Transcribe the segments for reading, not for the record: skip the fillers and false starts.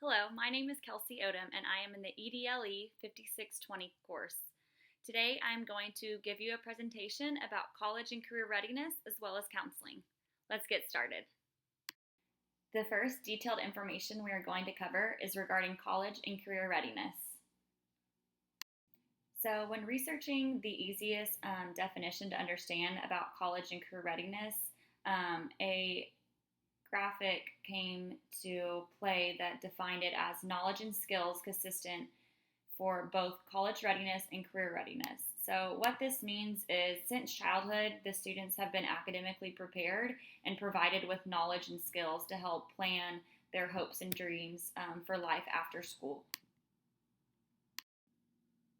Hello, my name is Kelsey Odom and I am in the EDLE 5620 course. Today I am going to give you a presentation about college and career readiness as well as counseling. Let's get started. The first detailed information we are going to cover is regarding college and career readiness. So when researching the easiest definition to understand about college and career readiness, a graphic came to play that defined it as knowledge and skills consistent for both college readiness and career readiness. So, what this means is since childhood, the students have been academically prepared and provided with knowledge and skills to help plan their hopes and dreams for life after school.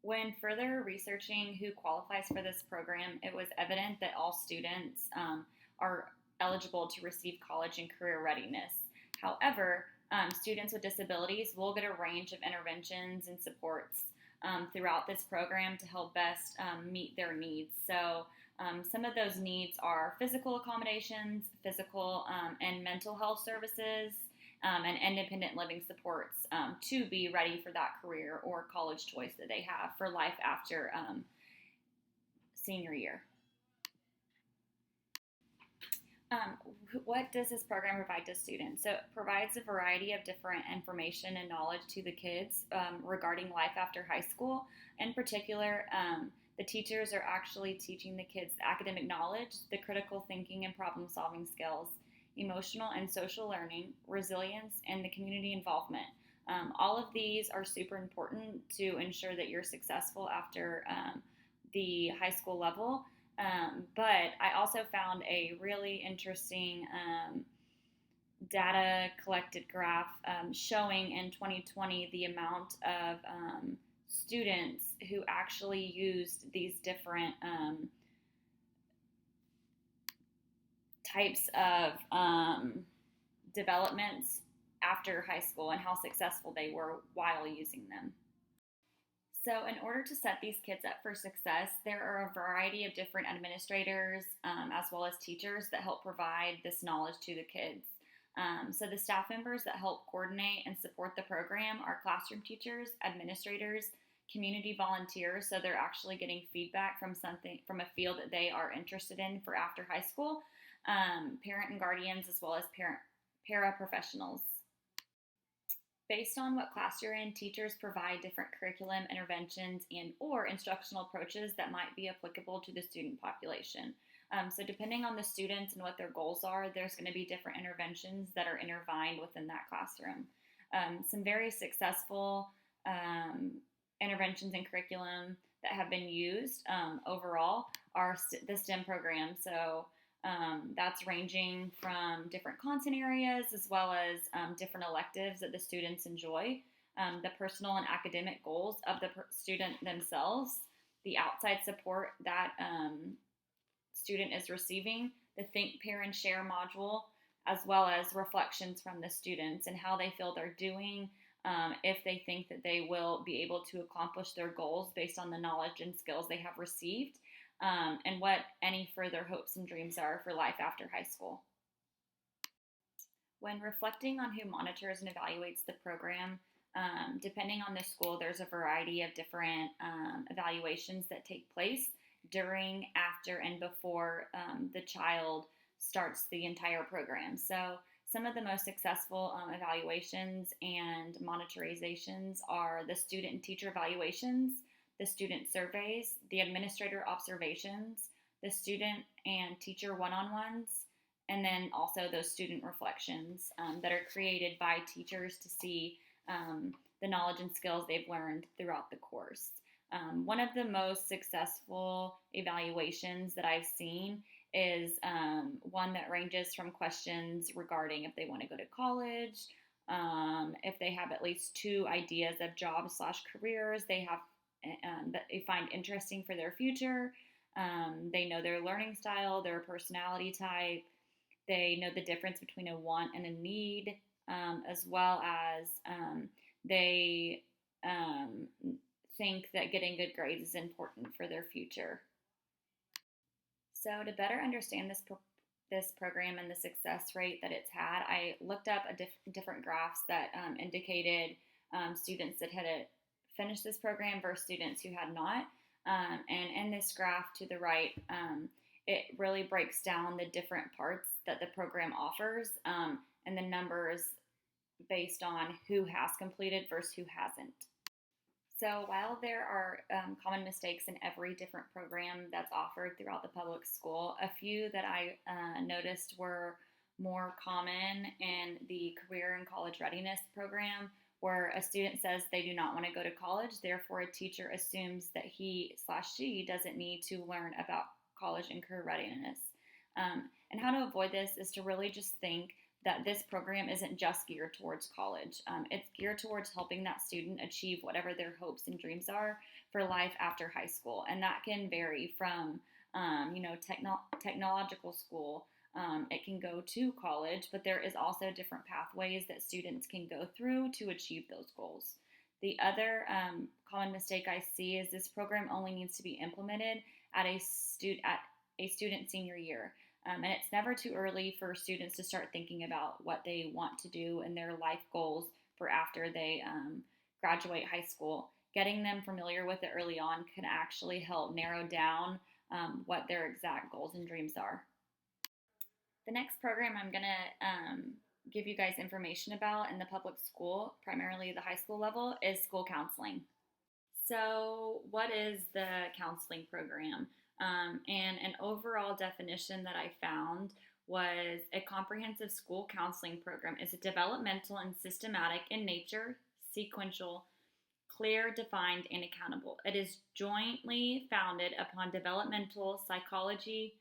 When further researching who qualifies for this program, it was evident that all students are eligible to receive college and career readiness. However, students with disabilities will get a range of interventions and supports throughout this program to help best meet their needs. So, some of those needs are physical accommodations, physical and mental health services, and independent living supports to be ready for that career or college choice that they have for life after senior year. What does this program provide to students? So it provides a variety of different information and knowledge to the kids regarding life after high school. In particular, the teachers are actually teaching the kids academic knowledge, the critical thinking and problem solving skills, emotional and social learning, resilience, and the community involvement. All of these are super important to ensure that you're successful after the high school level. But I also found a really interesting data collected graph showing in 2020 the amount of students who actually used these different types of developments after high school and how successful they were while using them. So, in order to set these kids up for success, there are a variety of different administrators as well as teachers that help provide this knowledge to the kids. So, the staff members that help coordinate and support the program are classroom teachers, administrators, community volunteers. So, they're actually getting feedback from a field that they are interested in for after high school, parent and guardians, as well as paraprofessionals. Based on what class you're in, teachers provide different curriculum interventions and or instructional approaches that might be applicable to the student population. So depending on the students and what their goals are, there's going to be different interventions that are intertwined within that classroom. Some very successful interventions and curriculum that have been used overall are the STEM program. So that's ranging from different content areas as well as different electives that the students enjoy, the personal and academic goals of the student themselves, the outside support that student is receiving, the Think, Pair, and Share module, as well as reflections from the students and how they feel they're doing, if they think that they will be able to accomplish their goals based on the knowledge and skills they have received. And what any further hopes and dreams are for life after high school. When reflecting on who monitors and evaluates the program, depending on the school, there's a variety of different evaluations that take place during, after, and before the child starts the entire program. So some of the most successful evaluations and monitorizations are the student and teacher evaluations, the student surveys, the administrator observations, the student and teacher one-on-ones, and then also those student reflections that are created by teachers to see the knowledge and skills they've learned throughout the course. One of the most successful evaluations that I've seen is one that ranges from questions regarding if they want to go to college, if they have at least 2 ideas of jobs/careers they have that they find interesting for their future. They know their learning style, their personality type. They know the difference between a want and a need, as well as they think that getting good grades is important for their future. So to better understand this program and the success rate that it's had, I looked up different graphs that indicated students that had finished this program versus students who had not. And in this graph to the right, it really breaks down the different parts that the program offers, and the numbers based on who has completed versus who hasn't. So while there are common mistakes in every different program that's offered throughout the public school, a few that I noticed were more common in the Career and College Readiness program, where a student says they do not want to go to college, therefore a teacher assumes that he/she doesn't need to learn about college and career readiness. And how to avoid this is to really just think that this program isn't just geared towards college. It's geared towards helping that student achieve whatever their hopes and dreams are for life after high school. And that can vary from, technological school. It can go to college, but there is also different pathways that students can go through to achieve those goals. The other common mistake I see is this program only needs to be implemented at a student senior year. And it's never too early for students to start thinking about what they want to do and their life goals for after they graduate high school. Getting them familiar with it early on can actually help narrow down what their exact goals and dreams are. The next program I'm going to give you guys information about in the public school, primarily the high school level, is school counseling. So what is the counseling program? And an overall definition that I found was a comprehensive school counseling program is a developmental and systematic in nature, sequential, clear, defined, and accountable. It is jointly founded upon developmental psychology,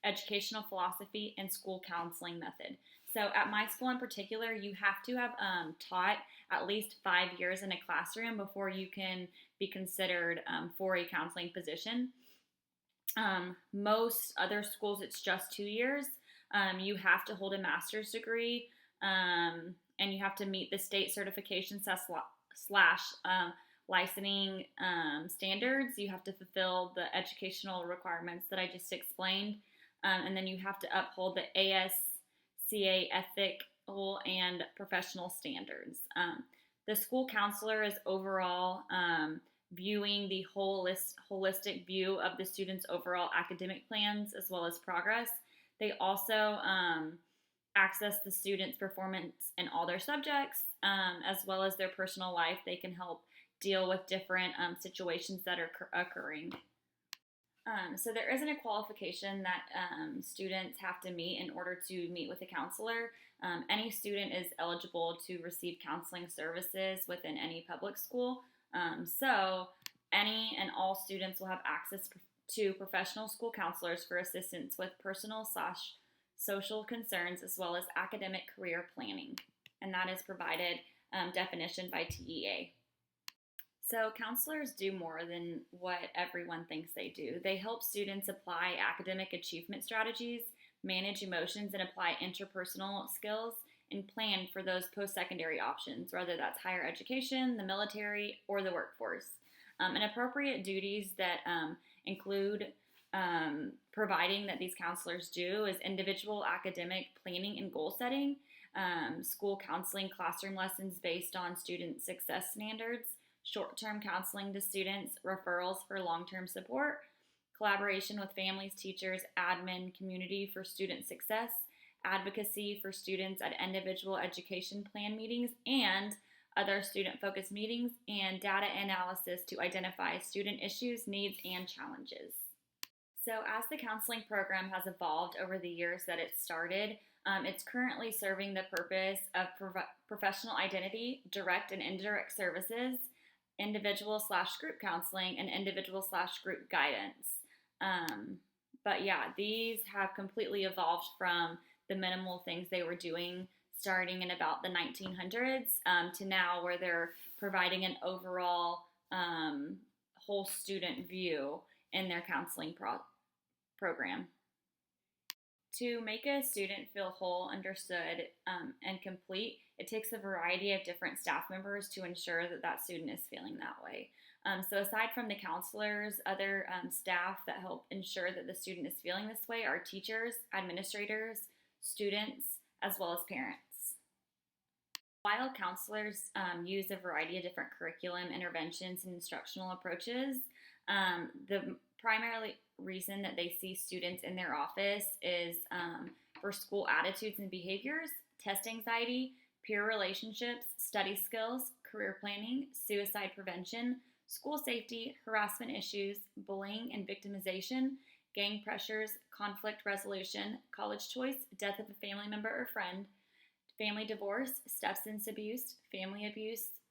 educational philosophy, and school counseling method. So at my school in particular, you have to have taught at least 5 years in a classroom before you can be considered for a counseling position. Most other schools, it's just 2 years. You have to hold a master's degree, and you have to meet the state certification slash licensing standards. You have to fulfill the educational requirements that I just explained, and then you have to uphold the ASCA ethical and professional standards. The school counselor is overall viewing the holistic view of the student's overall academic plans as well as progress. They also access the student's performance in all their subjects, as well as their personal life. They can help deal with different situations that are occurring. So there isn't a qualification that students have to meet in order to meet with a counselor. Any student is eligible to receive counseling services within any public school. So any and all students will have access to professional school counselors for assistance with personal/social concerns as well as academic career planning. And that is provided definition by TEA. So counselors do more than what everyone thinks they do. They help students apply academic achievement strategies, manage emotions, and apply interpersonal skills, and plan for those post-secondary options, whether that's higher education, the military, or the workforce. And appropriate duties that include providing that these counselors do is individual academic planning and goal setting, school counseling classroom lessons based on student success standards, short-term counseling to students, referrals for long-term support, collaboration with families, teachers, admin, community for student success, advocacy for students at individual education plan meetings and other student-focused meetings, and data analysis to identify student issues, needs, and challenges. So as the counseling program has evolved over the years that it started, it's currently serving the purpose of professional identity, direct and indirect services, individual/group counseling, and individual/group guidance. But yeah, these have completely evolved from the minimal things they were doing starting in about the 1900s to now, where they're providing an overall whole student view in their counseling program. To make a student feel whole, understood, and complete, it takes a variety of different staff members to ensure that that student is feeling that way. So, aside from the counselors, other staff that help ensure that the student is feeling this way are teachers, administrators, students, as well as parents. While counselors use a variety of different curriculum interventions and instructional approaches, the primarily reason that they see students in their office is for school attitudes and behaviors, test anxiety, peer relationships, study skills, career planning, suicide prevention, school safety, harassment issues, bullying and victimization, gang pressures, conflict resolution, college choice, death of a family member or friend, family divorce, substance abuse,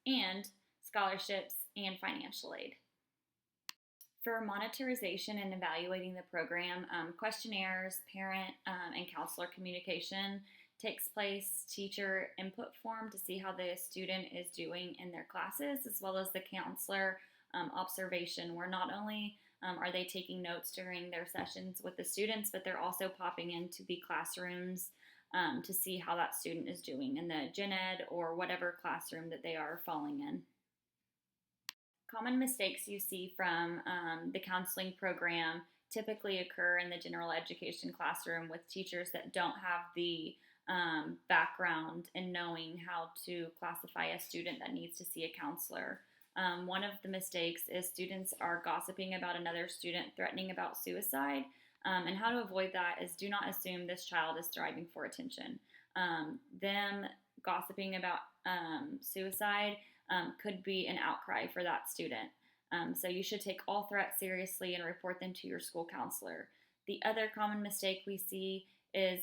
and scholarships and financial aid. For monitorization and evaluating the program, questionnaires, parent and counselor communication takes place, teacher input form to see how the student is doing in their classes, as well as the counselor observation, where not only are they taking notes during their sessions with the students, but they're also popping into the classrooms to see how that student is doing in the gen ed or whatever classroom that they are falling in. Common mistakes you see from the counseling program typically occur in the general education classroom with teachers that don't have the background in knowing how to classify a student that needs to see a counselor. One of the mistakes is students are gossiping about another student, threatening about suicide. And how to avoid that is do not assume this child is thriving for attention. Them gossiping about suicide could be an outcry for that student. So you should take all threats seriously and report them to your school counselor. The other common mistake we see is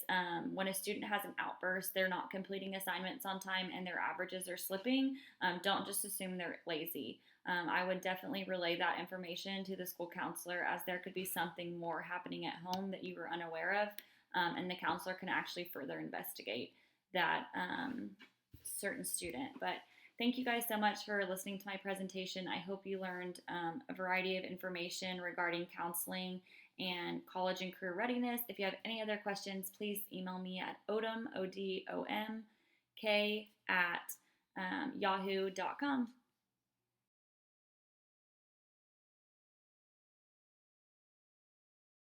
when a student has an outburst, they're not completing assignments on time and their averages are slipping. Don't just assume they're lazy. I would definitely relay that information to the school counselor, as there could be something more happening at home that you were unaware of, and the counselor can actually further investigate that certain student. But thank you guys so much for listening to my presentation. I hope you learned a variety of information regarding counseling and college and career readiness. If you have any other questions, please email me at odomk at yahoo.com.